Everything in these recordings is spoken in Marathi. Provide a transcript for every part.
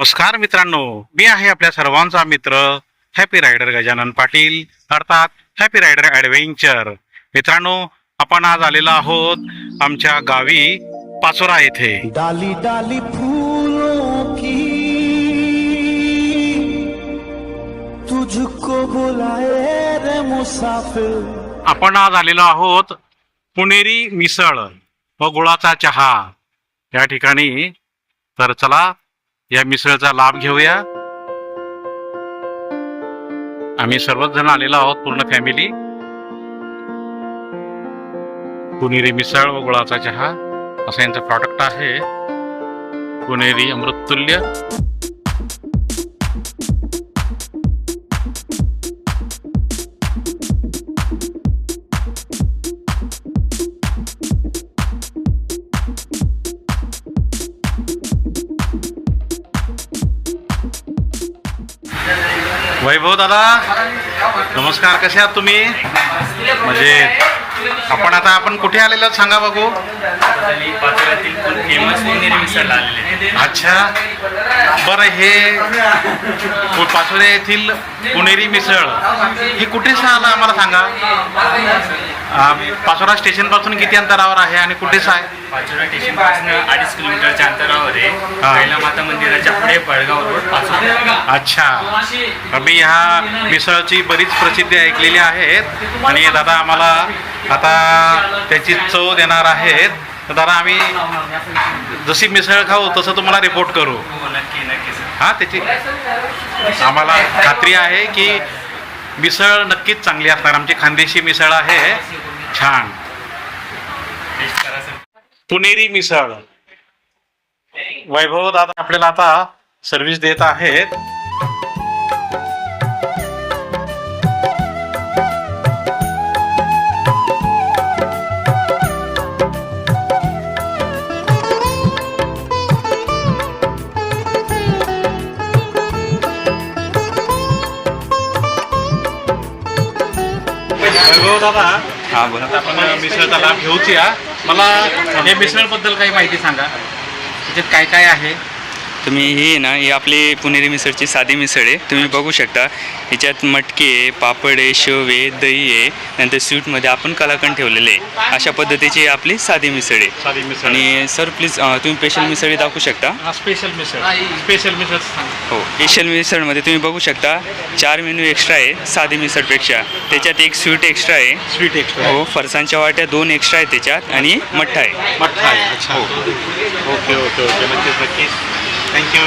नमस्कार मित्रांनो, मी आहे आपल्या सर्वांचा मित्र हॅपी रायडर गजानन पाटील, अर्थात हॅपी रायडर ॲडव्हेंचर. मित्रांनो, आपण आज आलेलो आहोत आमच्या गावी पाचोरा येथे. डाली डाली फूलों की तुझको बुलाए रे मुसाफिर. आपण आज आलेलो आहोत पुणेरी मिसळ व गुळाचा चहा या ठिकाणी. तर चला या मिसळचा लाभ घेऊया. आम्ही सर्वच जण आलेलो आहोत, पूर्ण फॅमिली. पुणेरी मिसळ व गुळाचा चहा असं यांचं प्रॉडक्ट आहे. पुणेरी अमृततुल्य. वैभव दादा नमस्कार, कसे आहात तुम्ही? म्हणजे आपण कुठे आलेलो आहोत सांगा बघू. अच्छा, बरं, हे पाचोरा येथील पुणेरी मिसळ ही कुठे आला आम्हाला सांगा. पाचोरा स्टेशन पासून किती अंतरावर आहे आणि कुठेच आहे? पाचोरा स्टेशन पासून 2.5 किलोमीटरच्या अंतरावर आहे. कैला माता मंदिराच्या पुढे बळगाव रोड पाचोरा. अच्छा, मी ह्या मिसळची बरीच प्रसिद्धी ऐकलेली आहेत आणि दादा आम्हाला आता त्याची चव देणार आहेत. तर दादा, आम्ही जशी मिसळ खाऊ तसं तुम्हाला रिपोर्ट करू. नक्की नक्की सर. हां, त्याची आम्हाला खात्री आहे की मिसळ नक्कीच चांगली असणार. आमची खानदेशी मिसळ आहे, छान टेस्ट करा सर. पुणेरी मिसळ. वैभव दादा आपल्याला आता सर्व्हिस देत आहेत. वैभव दादा, हा बोला. आता आपण मिसळचा लाभ घेऊच या. मला हे मिसळबद्दल काही माहिती सांगा, त्याच्यात काय काय आहे? तुम्ही ही ना, ही आपली पुणेरी मिसळची साधी मिसळ आहे. तुम्ही बघू शकता ह्याच्यात मटकी आहे, पापड आहे, शेव आहे, दही आहे, नंतर स्वीटमध्ये आपण कलाकंद ठेवलेले आहे. अशा पद्धतीची आपली साधी मिसळ आहे. साधी मिसळ आणि सर प्लीज तुम्ही स्पेशल मिसळी दाखवू शकता. स्पेशल मिसळ हो, स्पेशल मिसळमध्ये तुम्ही बघू शकता 4 मेनू एक्स्ट्रा आहे साधी मिसळपेक्षा. त्याच्यात एक स्वीट एक्स्ट्रा आहे. Sweet extra. हो, फरसाणच्या वाट्या 2 एक्स्ट्रा आहे त्याच्यात, आणि मठ्ठा आहे. मठ्ठा आहे. अच्छा, ओके ओके ओके, नक्कीच नक्कीच. थँक्यू.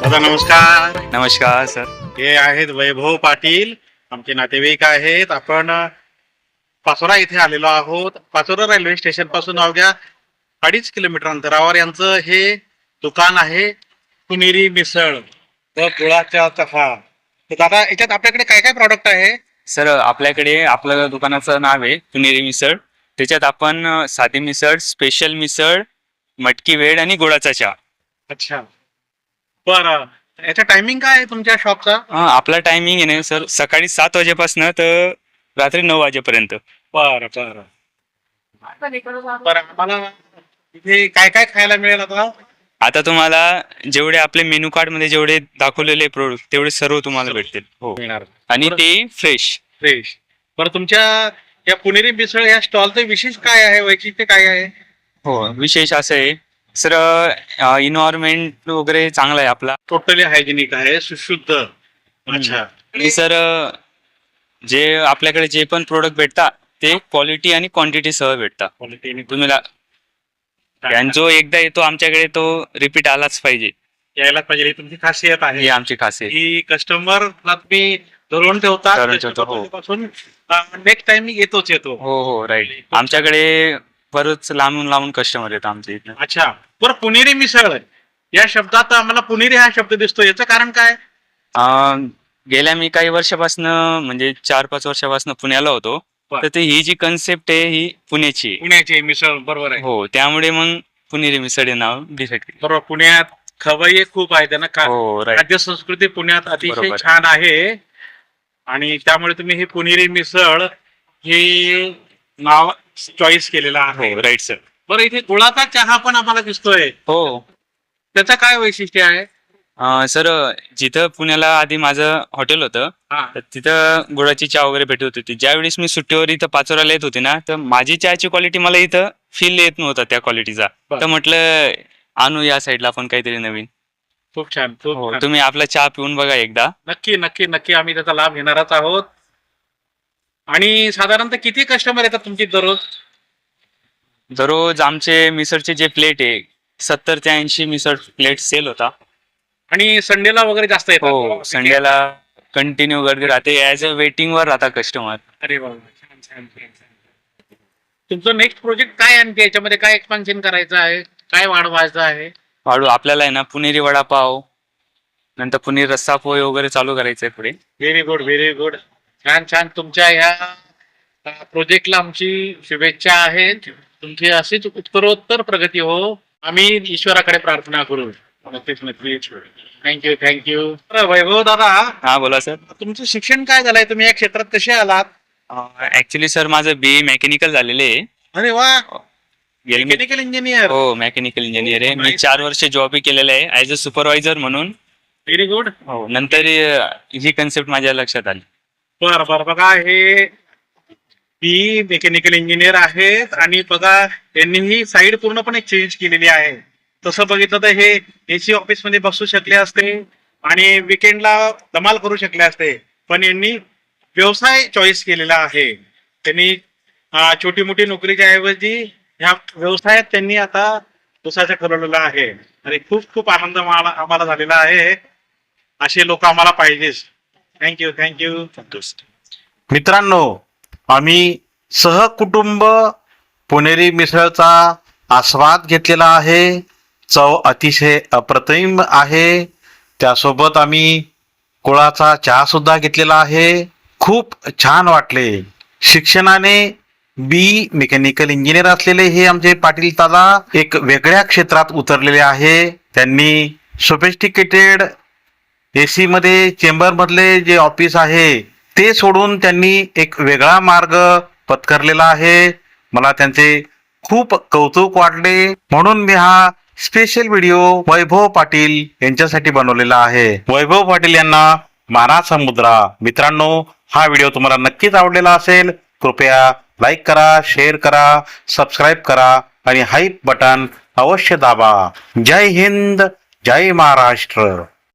दादा नमस्कार. नमस्कार सर. हे आहेत वैभव पाटील, आमचे नातेवाईक आहेत. आपण पाचोरा इथे आलेलो आहोत. पाचोरा रेल्वे स्टेशन पासून अवघ्या 2.5 किलोमीटर अंतरावर यांचं हे दुकान आहे, पुणेरी मिसळ व गुळाचा चहा. तर दादा, याच्यात आपल्याकडे काय काय प्रॉडक्ट आहे? सर आपल्याकडे आपल्या दुकानाचं नाव आहे पुणेरी मिसळ. त्याच्यात आपण साधी मिसळ, स्पेशल मिसळ, मटकी वेळ आणि गुळाचा चहा. अच्छा, बरं, याचा टायमिंग काय आहे तुमच्या शॉपचा? आपला टायमिंग आहे ना सर, सकाळी 7 वाजेपासून तर रात्री 9 वाजेपर्यंत. बरं बरं बरं, आम्हाला इथे काय काय खायला मिळेल आता? आता तुम्हाला जेवढे आपले मेनू कार्ड मध्ये जेवढे दाखवलेले प्रोडक्ट तेवढे सर्व तुम्हाला भेटतील. हो, मिळणार आणि ते फ्रेश. फ्रेश. बरं, तुमच्या या पुणेरी मिसळ या स्टॉलचं विशेष काय आहे, वैशिष्ट्य काय आहे? हो, विशेष असं आहे सर, इन्व्हायरमेंट वगैरे चांगला आहे आपला. टोटली हायजेनिक आहे, सुशुद्ध. अच्छा, आणि सर जे आपल्याकडे जे पण प्रोडक्ट भेटतात ते क्वालिटी आणि क्वांटिटी सह भेटतात. क्वालिटी तुम्ही आणि जो एकदा येतो आमच्याकडे तो रिपीट आलाच पाहिजे. यायलाच पाहिजे, ही तुमची खासियत ही आहे. आमची खासियत. ही कस्टमरला तुम्ही धरून ठेवता धरून ठेवतो, हो. पासून नेक्स्ट टाइम येतोच येतो. हो हो, राईट. आमच्याकडे बरंच लांबून कस्टमर येतात आमच्या इथं. अच्छा, बरं, पुणेरी मिसळ या शब्दात आम्हाला पुणेरी हा शब्द दिसतो, याचं कारण काय? गेल्या मी काही वर्षापासून, म्हणजे 4-5 वर्षापासून पुण्याला होतो. तर ते ही जी कन्सेप्ट आहे ही पुण्याची आहे. पुण्याची मिसळ, बरोबर आहे. हो, त्यामुळे मग पुणेरी मिसळ हे नाव डिसाईड केलं. बरोबर, पुण्यात खवय्ये खूप आहे, त्यांना हो, राईट. खाद्य संस्कृती पुण्यात अतिशय बरोबर. छान आहे. आणि त्यामुळे तुम्ही हे पुणेरी मिसळ हे नाव चॉईस केलेलं आहे. हो राईट सर. बरं, इथे गुळाचा चहा पण आम्हाला दिसतोय, हो त्याचं काय वैशिष्ट्य आहे? सर, जिथं पुण्याला आधी माझं हॉटेल होतं हा. तर तिथं गुळाची चहा वगैरे भेटत होती. ज्यावेळेस मी सुट्टीवर इथं पाचोऱ्याला येत होते ना, तर माझी चहाची क्वालिटी मला इथं फील येत नव्हता त्या क्वालिटीचा. बरं. तर म्हटलं आणू या साईडला आपण काहीतरी नवीन. खूप छान, खूप हो, छान. तुम्ही आपला चहा पिऊन बघा एकदा. नक्की नक्की नक्की आम्ही त्याचा लाभ घेणारच आहोत. आणि साधारणतः किती कस्टमर येतात तुमची दररोज? दररोज आमचे मिसळचे जे प्लेट आहे 70 ते 80 मिसळ प्लेट सेल होता. आणि संडेला वगैरे जास्त येतात? हो, संडेला कंटिन्यू गर्दी राहते. ऍज अ वेटिंग वर राहता कस्टमर. अरे वा, छान छान छान छान. तुमचं नेक्स्ट प्रोजेक्ट काय आणखी याच्यामध्ये काय एक्सपान्शन करायचं आहे, काय वाढवायचं आहे? वाढू आपल्याला आहे ना पुणेरी वडापाव, नंतर पुणेरी रस्सा पोहे वगैरे चालू करायचंय पुढे. Very good, very good. छान छान. तुमच्या ह्या प्रोजेक्टला आमची शुभेच्छा आहेत. तुमची अशीच उत्तरोत्तर प्रगती हो, आम्ही ईश्वराकडे प्रार्थना करू. नक्कीच नक्कीच. Thank you thank you. वैभव दादा, हा बोला सर. तुमचं शिक्षण काय झालंय, तुम्ही या क्षेत्रात कसे आलात? ऍक्च्युली सर माझं BE मेकॅनिकल झालेले आहे. अरे वा, गेले मी- मेकॅनिकल इंजिनियर. हो, मेकॅनिकल इंजिनियर आहे मी. 4 वर्ष जॉबही केलेलं आहे ऍज अ सुपरवायझर म्हणून. Very good. हो, नंतर ही कन्सेप्ट माझ्या लक्षात आली. बर बर, बघा हे बी मेकॅनिकल इंजिनियर आहेत आणि बघा यांनी ही साईड पूर्णपणे चेंज केलेली आहे. तसं बघितलं तर हे AC ऑफिस मध्ये बसू शकले असते आणि विकेंडला धमाल करू शकले असते, पण यांनी व्यवसाय चॉईस केलेला आहे. त्यांनी छोटी मोठी नोकरीच्या ऐवजी ह्या व्यवसायात त्यांनी आता घुसायचं ठरवलेलं आहे. आणि खूप खूप आनंद आम्हाला झालेला आहे. असे लोक आम्हाला पाहिजेच. Thank you thank you. मित्रांनो, आम्ही सहकुटुंब पुणेरी मिसळचा आस्वाद घेतलेला आहे. चव अतिशय अप्रतिम आहे. त्यासोबत आम्ही गुळाचा चहा सुद्धा घेतलेला आहे. खूप छान वाटले. शिक्षणाने बी मेकॅनिकल इंजिनियर असलेले हे आमचे पाटील दादा एक वेगळ्या क्षेत्रात उतरलेले आहे. त्यांनी सोफिस्टिकेटेड AC मध्ये चेंबर मधले जे ऑफिस आहे ते सोडून त्यांनी एक वेगळा मार्ग पत्करलेला आहे. मला त्यांचे खूप कौतुक वाटले, म्हणून मी हा स्पेशल व्हिडिओ वैभव पाटील यांच्यासाठी बनवलेला आहे. वैभव पाटील यांना मानाचा मुद्रा. मित्रांनो, हा व्हिडिओ तुम्हाला नक्कीच आवडलेला असेल. कृपया लाईक करा, शेअर करा, सबस्क्राईब करा आणि हाईप बटन अवश्य दाबा. जय हिंद, जय महाराष्ट्र.